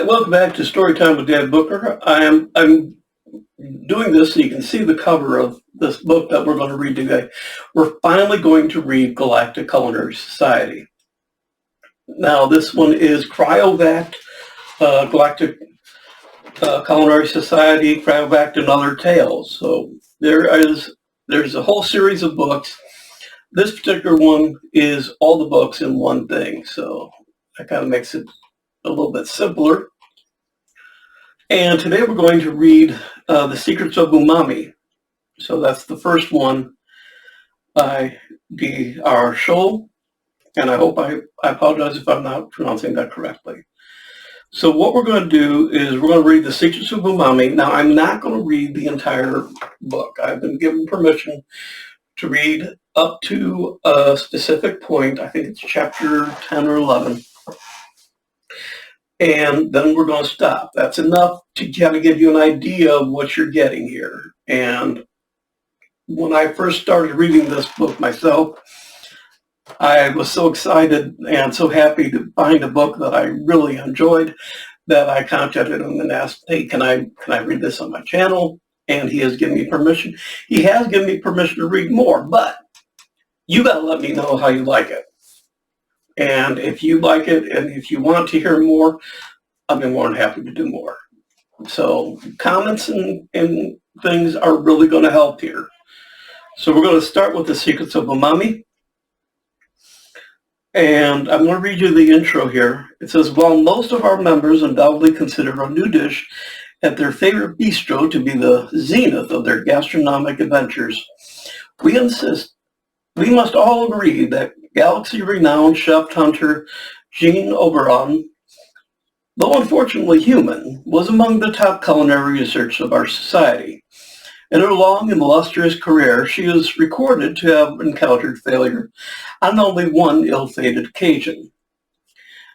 welcome back to Storytime with Dad Booker. I'm doing this so you can see the cover of this book that we're going to read today. We're finally going to read Galactic Culinary Society. Now this one is Cryovacked Galactic Culinary Society, Cryovacked and Other Tales. So there's a whole series of books. This particular one is all the books in one thing, so that kind of makes it a little bit simpler. And today we're going to read The Secrets of Umami. So that's the first one by D.R. Scholl, and I apologize if I'm not pronouncing that correctly. So what we're going to do is we're going to read The Secrets of Umami. Now I'm not going to read the entire book. I've been given permission to read up to a specific point. I think it's chapter 10 or 11. And then we're going to stop. That's enough to kind of give you an idea of what you're getting here. And when I first started reading this book myself, I was so excited and so happy to find a book that I really enjoyed that I contacted him and asked, hey, can I read this on my channel? And he has given me permission. He has given me permission to read more, but you got to let me know how you like it. And if you like it and if you want to hear more, I'll be more than happy to do more. So comments and things are really going to help here. So we're going to start with The Secrets of Umami. And I'm going to read you the intro here. It says, while most of our members undoubtedly consider a new dish at their favorite bistro to be the zenith of their gastronomic adventures, we insist we must all agree that galaxy-renowned chef hunter Jeane Oberon, though unfortunately human, was among the top culinary researchers of our society. In her long and illustrious career, she is recorded to have encountered failure on only one ill-fated occasion.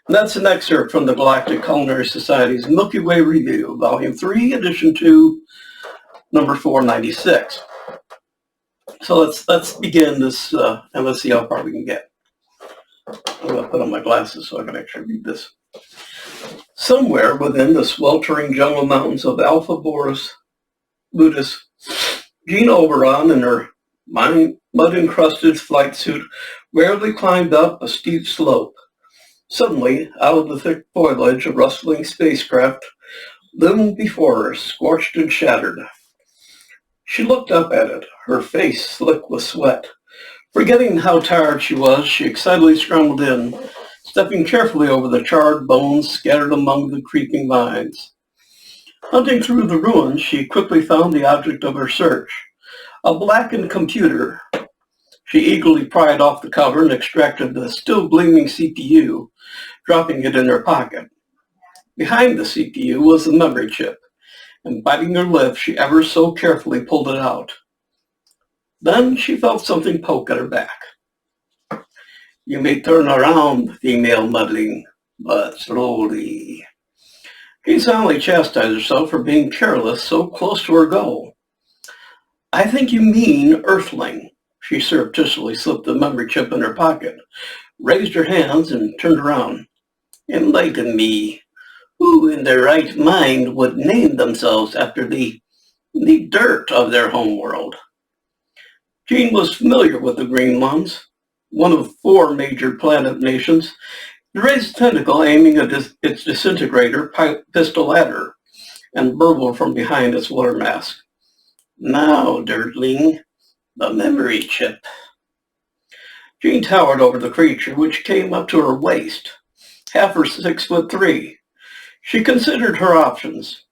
And that's an excerpt from the Galactic Culinary Society's Milky Way Review, Volume 3, Edition 2, number 496. So let's begin this, and let's see how far we can get. I'm going to put on my glasses so I can actually read this. Somewhere within the sweltering jungle mountains of Alpha Boreas Ludus, Jeane Oberon in her mud-encrusted flight suit rarely climbed up a steep slope. Suddenly, out of the thick foliage, a rustling spacecraft loomed before her, scorched and shattered. She looked up at it, her face slick with sweat. Forgetting how tired she was, she excitedly scrambled in, stepping carefully over the charred bones scattered among the creeping vines. Hunting through the ruins, she quickly found the object of her search, a blackened computer. She eagerly pried off the cover and extracted the still gleaming CPU, dropping it in her pocket. Behind the CPU was the memory chip, and biting her lip, she ever so carefully pulled it out. Then she felt something poke at her back. You may turn around, female mudling, but slowly. She soundly chastised herself for being careless so close to her goal. I think you mean Earthling. She surreptitiously slipped the memory chip in her pocket, raised her hands, and turned around. Enlighten me. Who in their right mind would name themselves after the dirt of their homeworld? Jeane was familiar with the Green Ones, one of 4 major planet nations. It raised a tentacle aiming at its disintegrator pistol at her and burbled from behind its water mask. Now, dirtling, the memory chip. Jeane towered over the creature, which came up to her waist, half her 6'3". She considered her options.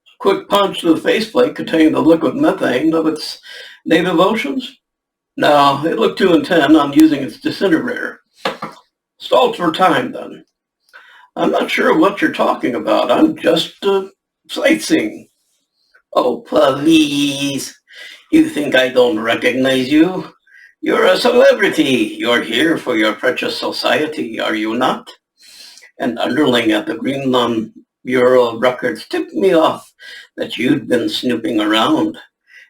A quick punch to the faceplate containing the liquid methane of its native oceans? No, it looked too intent on using its disintegrator. Stalled for time, then. I'm not sure what you're talking about. I'm just sightseeing. Oh, please. You think I don't recognize you? You're a celebrity. You're here for your precious society, are you not? An underling at the Greenland Bureau of Records tipped me off that you'd been snooping around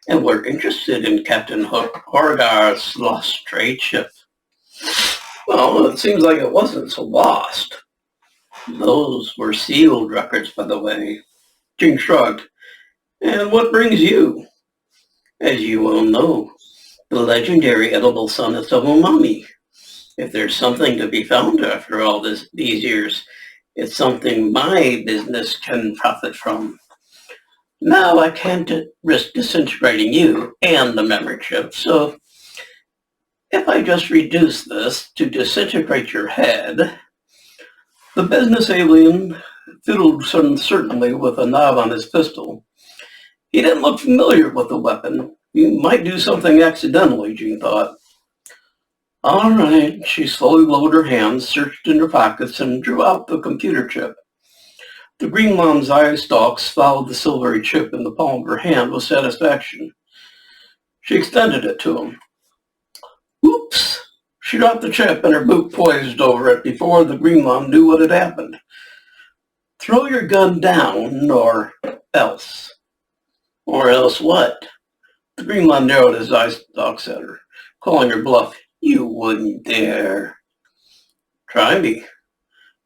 and were interested in Captain Horgar's lost trade ship. Well, it seems like it wasn't so lost. Those were sealed records, by the way. Jeane shrugged. And what brings you? As you well know, the legendary Edible Sonnets of Umami. If there's something to be found after all these years, it's something my business can profit from. Now I can't risk disintegrating you and the memory chip, so if I just reduce this to disintegrate your head, the business alien fiddled uncertainly with a knob on his pistol. He didn't look familiar with the weapon. He might do something accidentally, Jeane thought. All right, she slowly lowered her hands, searched in her pockets, and drew out the computer chip. The Greenland's eye stalks followed the silvery chip in the palm of her hand with satisfaction. She extended it to him. Oops! She dropped the chip and her boot poised over it before the Greenland knew what had happened. Throw your gun down, or else. Or else what? The Greenland narrowed his eye stalks at her, calling her bluff. You wouldn't dare. Try me.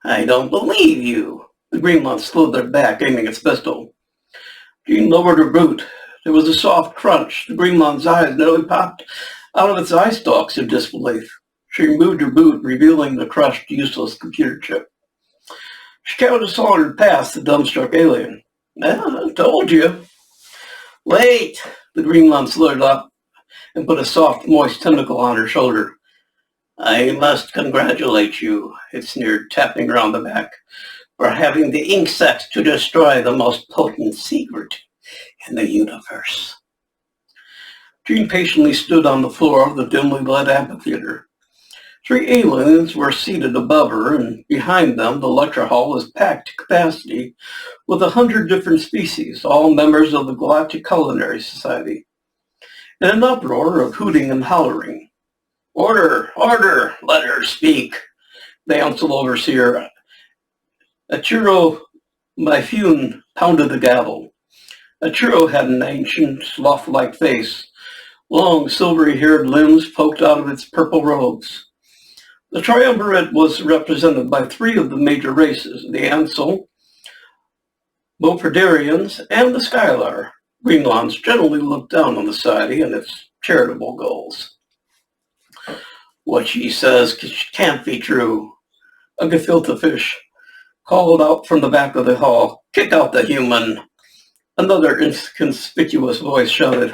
I don't believe you. The Greenland slithered back, aiming its pistol. Jeane lowered her boot. There was a soft crunch. The Greenland's eyes nearly popped out of its eye stalks in disbelief. She removed her boot, revealing the crushed, useless computer chip. She sauntered past the dumbstruck alien. I told you. Wait! The Greenland slithered up and put a soft, moist tentacle on her shoulder. I must congratulate you, it sneered, tapping her on the back, for having the insects to destroy the most potent secret in the universe. Jeane patiently stood on the floor of the dimly lit amphitheater. 3 aliens were seated above her, and behind them the lecture hall was packed to capacity with 100 different species, all members of the Galactic Culinary Society. In an uproar of hooting and hollering. Order! Order! Let her speak! The council overseer, Achiro Myphune, pounded the gavel. Achiro had an ancient, sloth-like face. Long, silvery-haired limbs poked out of its purple robes. The triumvirate was represented by 3 of the major races, the Ansel, Beaupredarians, and the Skylar. Greenlands generally looked down on the society and its charitable goals. What she says can't be true. A gefilte fish called out from the back of the hall. Kick out the human. Another inconspicuous voice shouted.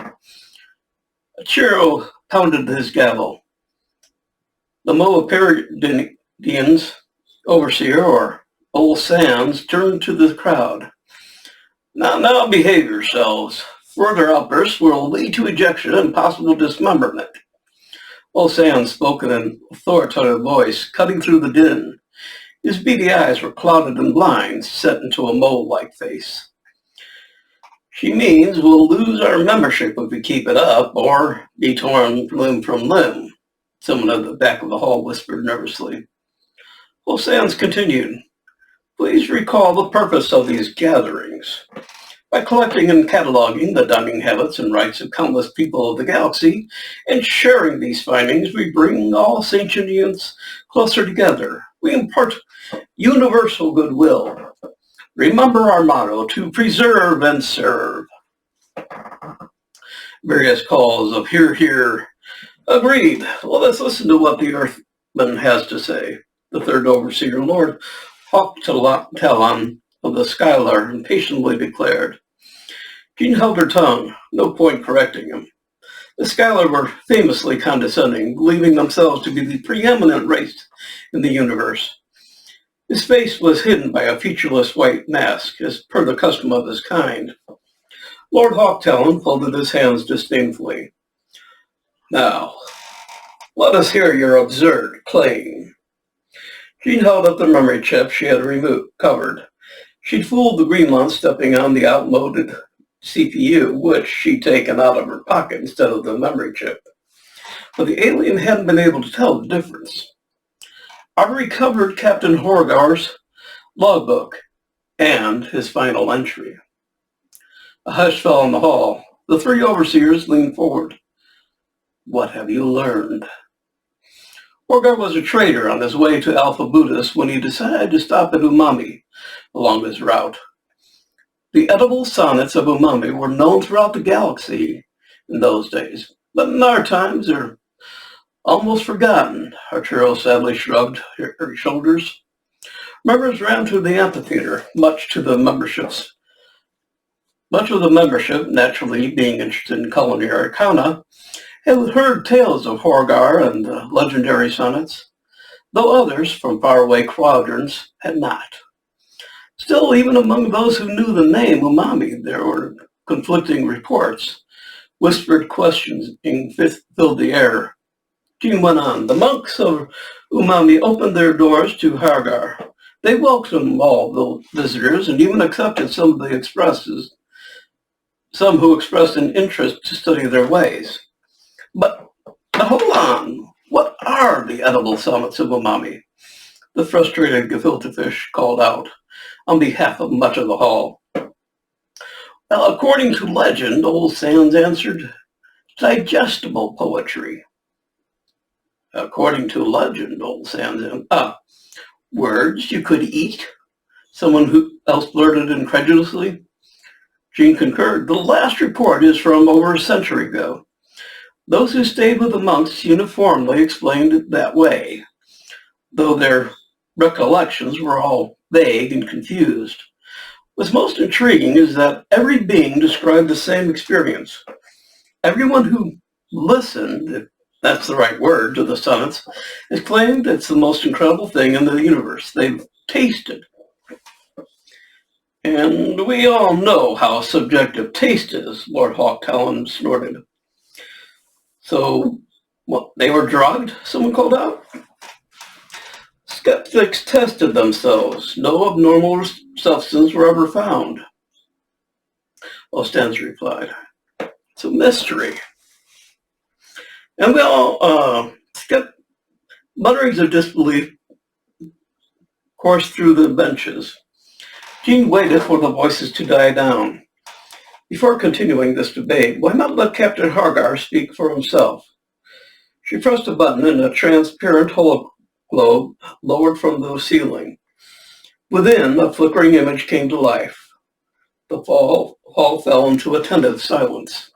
Chiro pounded his gavel. The Moaperidians overseer, or Old Sands, turned to the crowd. Now, behave yourselves. Further outbursts will lead to ejection and possible dismemberment. Old Sands spoke in an authoritative voice, cutting through the din. His beady eyes were clouded and blinds, set into a mole-like face. She means we'll lose our membership if we keep it up, or be torn limb from limb, someone at the back of the hall whispered nervously. Old Sands continued. Please recall the purpose of these gatherings. By collecting and cataloging the dining habits and rights of countless people of the galaxy and sharing these findings, we bring all sentients closer together. We impart universal goodwill. Remember our motto, to preserve and serve. Various calls of hear, hear. Agreed. Well, let's listen to what the Earthman has to say. The third overseer, Lord Talon of the Skylar, impatiently declared. Jeane held her tongue, no point correcting him. The Skylar were famously condescending, believing themselves to be the preeminent race in the universe. His face was hidden by a featureless white mask, as per the custom of his kind. Lord Hawktalon folded his hands disdainfully. Now, let us hear your absurd claim. Jeane held up the memory chip she had covered. She'd fooled the Greenland stepping on the outmoded CPU, which she'd taken out of her pocket instead of the memory chip. But the alien hadn't been able to tell the difference. I recovered Captain Horgar's logbook and his final entry. A hush fell in the hall. The 3 overseers leaned forward. What have you learned? Horgar was a trader on his way to Alpha Buddhist when he decided to stop at Umami along his route. The Edible Sonnets of Umami were known throughout the galaxy in those days, but in our times they're almost forgotten. Arturo sadly shrugged her shoulders. Members ran to the amphitheater, much of the membership naturally being interested in culinary arcana, had heard tales of Horgar and the legendary sonnets, though others from faraway quadrants had not. Still, even among those who knew the name Umami, there were conflicting reports. Whispered questions filled the air. Jeane went on. The monks of Umami opened their doors to Horgar. They welcomed all the visitors and even accepted some who expressed an interest to study their ways. But hold on, what are the edible sonnets of Umami? The frustrated gefilte fish called out on behalf of much of the hall. Well, according to legend, Old Sans answered, digestible poetry. According to legend, Old Sans words you could eat? Someone who else blurted incredulously. Jeane concurred. The last report is from over a century ago. Those who stayed with the monks uniformly explained it that way, though their recollections were all vague and confused. What's most intriguing is that every being described the same experience. Everyone who listened, if that's the right word, to the sonnets, has claimed it's the most incredible thing in the universe. They've tasted. And we all know how subjective taste is, Lord Hawktalon snorted. So, what, they were drugged? Someone called out. Skeptics tested themselves. No abnormal substance were ever found. Ostens replied. It's a mystery. And we all, mutterings of disbelief coursed through the benches. Jeane waited for the voices to die down. Before continuing this debate, why not let Captain Horgar speak for himself? She pressed a button and a transparent hologlobe lowered from the ceiling. Within, a flickering image came to life. The hall fell into attentive silence.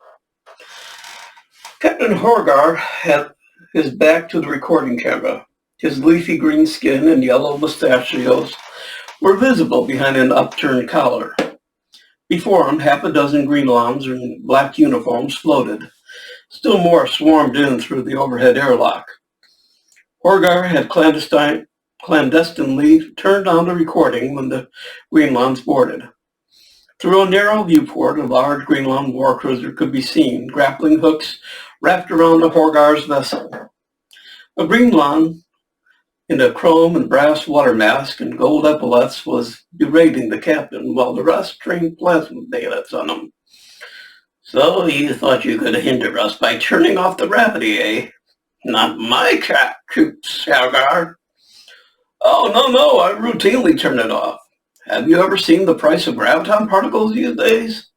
Captain Horgar had his back to the recording camera. His leafy green skin and yellow mustachios were visible behind an upturned collar. Before him, half a dozen Greenlands in black uniforms floated. Still more swarmed in through the overhead airlock. Horgar had clandestinely turned on the recording when the Greenlands boarded. Through a narrow viewport, a large Greenland war cruiser could be seen, grappling hooks wrapped around the Horgar's vessel. A Greenland in a chrome and brass water mask and gold epaulets was berating the captain, while the rest trained plasma bayonets on him. So you thought you could hinder us by turning off the gravity, eh? Not my troops, Horgar. Oh, no, I routinely turn it off. Have you ever seen the price of graviton particles these days?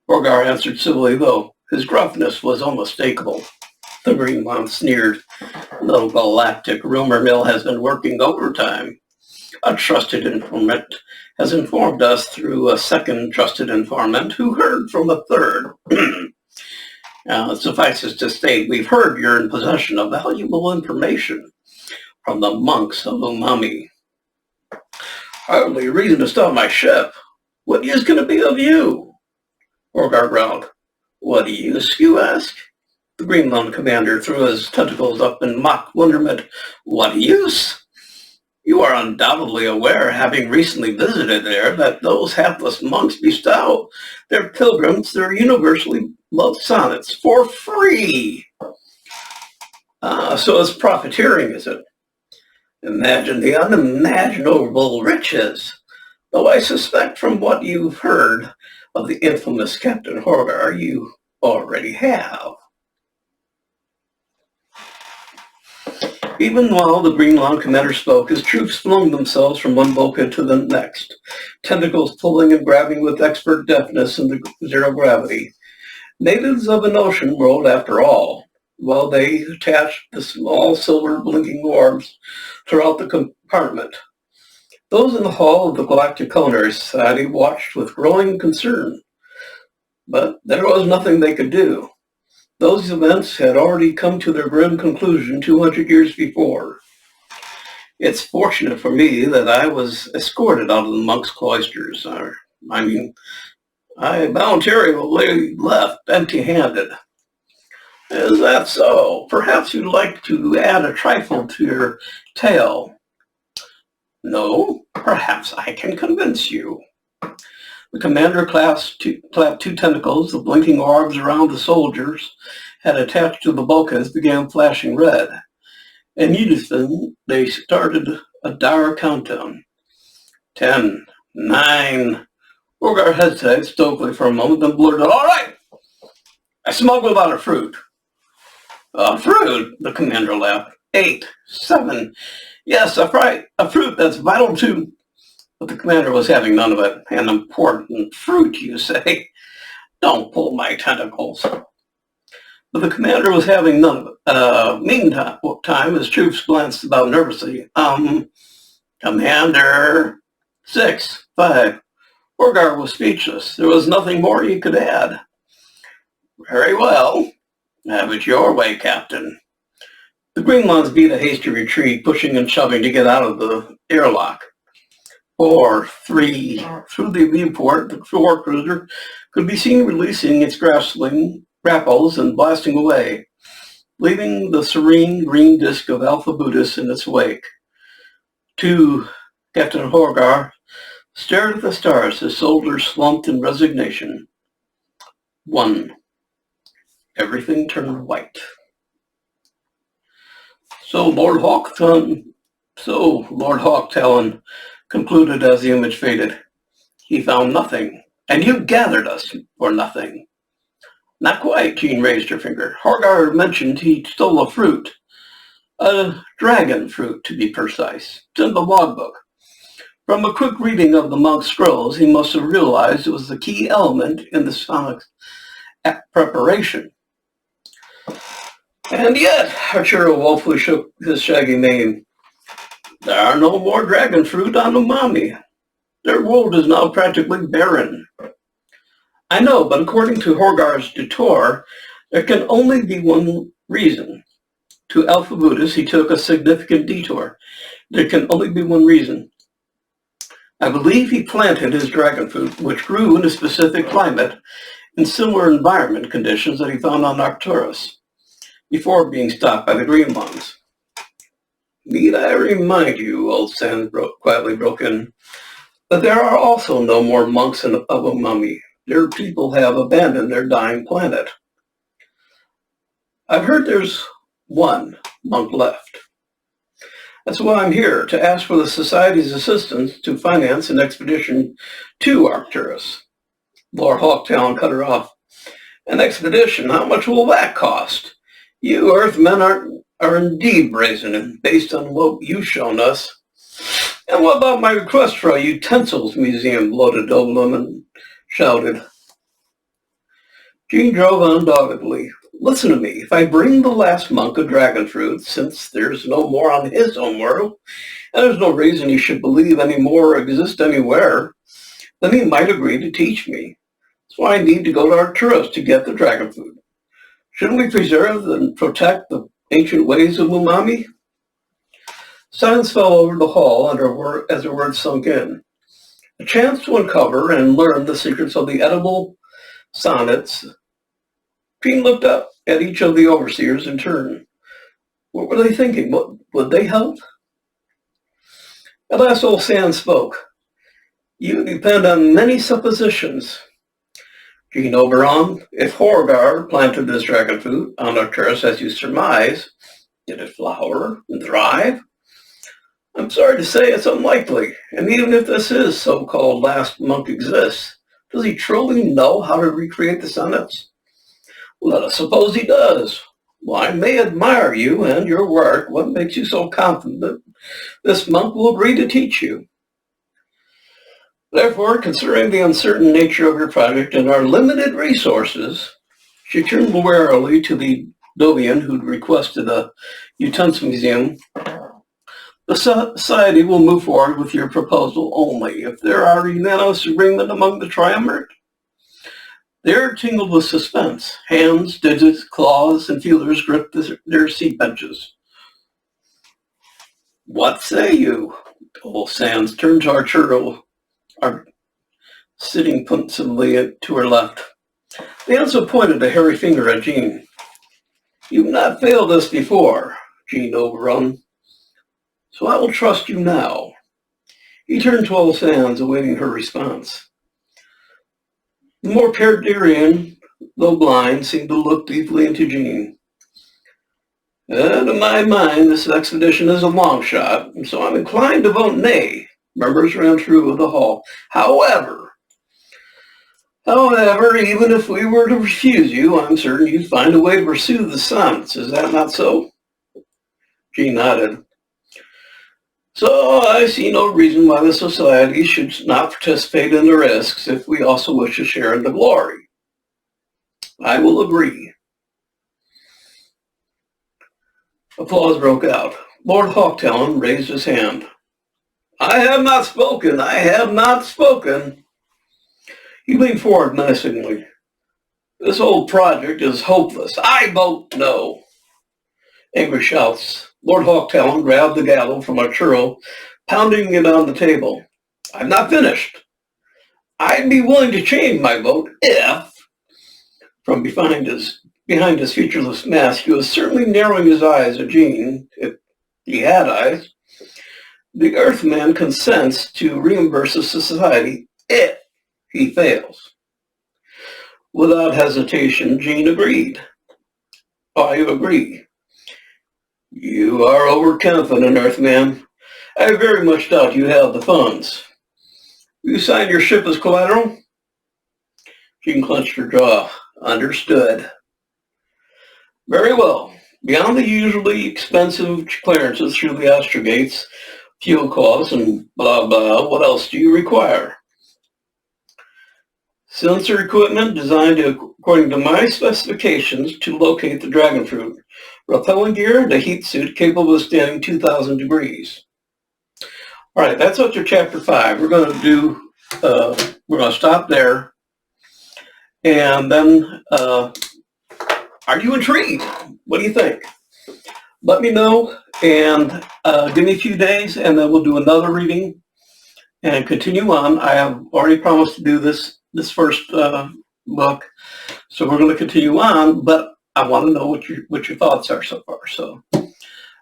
Horgar answered civilly, though his gruffness was unmistakable. The Greenland sneered. The galactic rumor mill has been working overtime. A trusted informant has informed us through a second trusted informant who heard from a third. It suffices to state we've heard you're in possession of valuable information from the monks of Umami. Hardly a reason to stop my ship. What use can it be of you? Horgar growled. What use, you ask? The Greenland commander threw his tentacles up in mock wonderment. What use? You are undoubtedly aware, having recently visited there, that those hapless monks bestow their pilgrims their universally loved sonnets for free. So it's profiteering, is it? Imagine the unimaginable riches. Though I suspect from what you've heard of the infamous Captain Horgar, you already have. Even while the Greenland commander spoke, his troops flung themselves from one bulkhead to the next, tentacles pulling and grabbing with expert deftness in the zero gravity. Natives of an ocean world, after all. while they attached the small silver blinking orbs throughout the compartment. Those in the hall of the Galactic Culinary Society watched with growing concern, but there was nothing they could do. Those events had already come to their grim conclusion 200 years before. It's fortunate for me that I was escorted out of the monks' cloisters. I voluntarily left empty-handed. Is that so? Perhaps you'd like to add a trifle to your tale. No, perhaps I can convince you. The commander clapped two tentacles. The blinking orbs around the soldiers had attached to the bulkheads began flashing red. In unison, they started a dire countdown. 10, 9. Orgar hesitated stokely for a moment, then blurted, "All right! I smuggled out a fruit." "A fruit?" the commander laughed. 8, 7. "Yes, a fruit that's vital to..." But the commander was having none of it. "An important fruit, you say? Don't pull my tentacles." But the commander was having none of it. Meantime, his troops glanced about nervously. Commander. 6, 5. Orgar was speechless. There was nothing more he could add. "Very well. Have it your way, Captain." The Greenlands beat a hasty retreat, pushing and shoving to get out of the airlock. 4, 3. Through the viewport, the war cruiser could be seen releasing its grapples and blasting away, leaving the serene green disk of Alpha Buddhis in its wake. 2. Captain Horgar stared at the stars, his shoulders slumped in resignation. 1. Everything turned white. So Lord Hawktalon concluded as the image faded. "He found nothing, and you gathered us for nothing." "Not quite," Jeane raised her finger. "Horgar mentioned he stole a fruit. A dragon fruit, to be precise. It's in the logbook. From a quick reading of the monk's scrolls, he must have realized it was the key element in the sonic preparation." "And yet," Arturo woefully shook his shaggy mane, "there are no more dragon fruit on Umami. Their world is now practically barren." "I know, but according to Horgar's detour, there can only be one reason. To Alpha Buddhis, he took a significant detour. There can only be one reason. I believe he planted his dragon fruit, which grew in a specific climate, in similar environment conditions that he found on Arcturus, before being stopped by the green ones." "Need I remind you," Old Sans quietly broke in, "that there are also no more monks of Umami. Their people have abandoned their dying planet." "I've heard there's one monk left. That's why I'm here, to ask for the Society's assistance to finance an expedition to Arcturus." Lord Hawktalon cut her off. "An expedition? How much will that cost? You Earthmen are indeed brazen, and based on what you've shown us. And what about my request for a utensils museum?" bloated Oberon shouted. Jeane drove on doggedly. "Listen to me. If I bring the last monk a dragon fruit, since there's no more on his own world, and there's no reason he should believe any more or exist anywhere, then he might agree to teach me. That's why I need to go to Arcturus to get the dragon fruit. Shouldn't we preserve and protect the ancient ways of Umami?" Silence fell over the hall as her words sunk in. A chance to uncover and learn the secrets of the Edible Sonnets. Jeane looked up at each of the overseers in turn. What were they thinking? What would they help? At last Old Sans spoke. "You depend on many suppositions. Jeane Oberon, if Horgar planted this dragon fruit on Arcturus as you surmise, did it flower and thrive? I'm sorry to say it's unlikely, and even if this is so-called last monk exists, does he truly know how to recreate the sonnets? Let us suppose he does. Well, I may admire you and your work. What makes you so confident that this monk will agree to teach you? Therefore, considering the uncertain nature of your project and our limited resources," she turned warily to the Oberon, who'd requested a utensil museum, the society will move forward with your proposal only if there are unanimous agreement among the triumvirate. They're tingled with suspense. Hands, digits, claws, and feelers grip their seat benches. What say you? Old Sands turned to our churro, sitting pensively to her left. They also pointed a hairy finger at Jeane. You've not failed us before, Jeane Oberon, so I will trust you now. He turned to Old Sands, awaiting her response. The more Perderian, though blind, seemed to look deeply into Jeane. To my mind, this expedition is a long shot, and so I'm inclined to vote nay. Murmurs ran through the hall. However, even if we were to refuse you, I'm certain you'd find a way to pursue the sonnets. Is that not so? Jeane nodded. So I see no reason why the society should not participate in the risks if we also wish to share in the glory. I will agree. Applause broke out. Lord Hawktalon raised his hand. I have not spoken. I have not spoken. He leaned forward menacingly. This whole project is hopeless. I vote no. Angry shouts. Lord Hawktalon grabbed the gavel from our churro, pounding it on the table. I'm not finished. I'd be willing to change my vote if, from behind his featureless mask, he was certainly narrowing his eyes at Jeane, if he had eyes. The Earthman consents to reimburse the society if he fails. Without hesitation, Jeane agreed. I agree. You are overconfident, Earthman. I very much doubt you have the funds. Will you sign your ship as collateral? Jeane clenched her jaw. Understood. Very well. Beyond the usually expensive clearances through the astrogates, fuel costs, and blah blah, what else do you require? Sensor equipment designed according to my specifications to locate the dragon fruit. Repelling gear and a heat suit capable of standing 2,000 degrees. All right, that's up to chapter 5. We're going to stop there. And then, are you intrigued? What do you think? Let me know and give me a few days and then we'll do another reading and continue on. I have already promised to do this first book, so we're going to continue on, but I want to know what your thoughts are so far. So I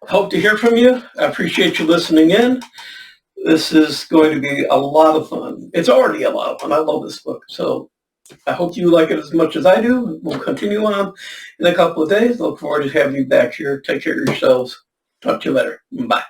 hope to hear from you. I appreciate you listening in. This is going to be a lot of fun. It's already a lot of fun. I love this book. So I hope you like it as much as I do. We'll continue on in a couple of days. Look forward to having you back here. Take care of yourselves. Talk to you later. Bye.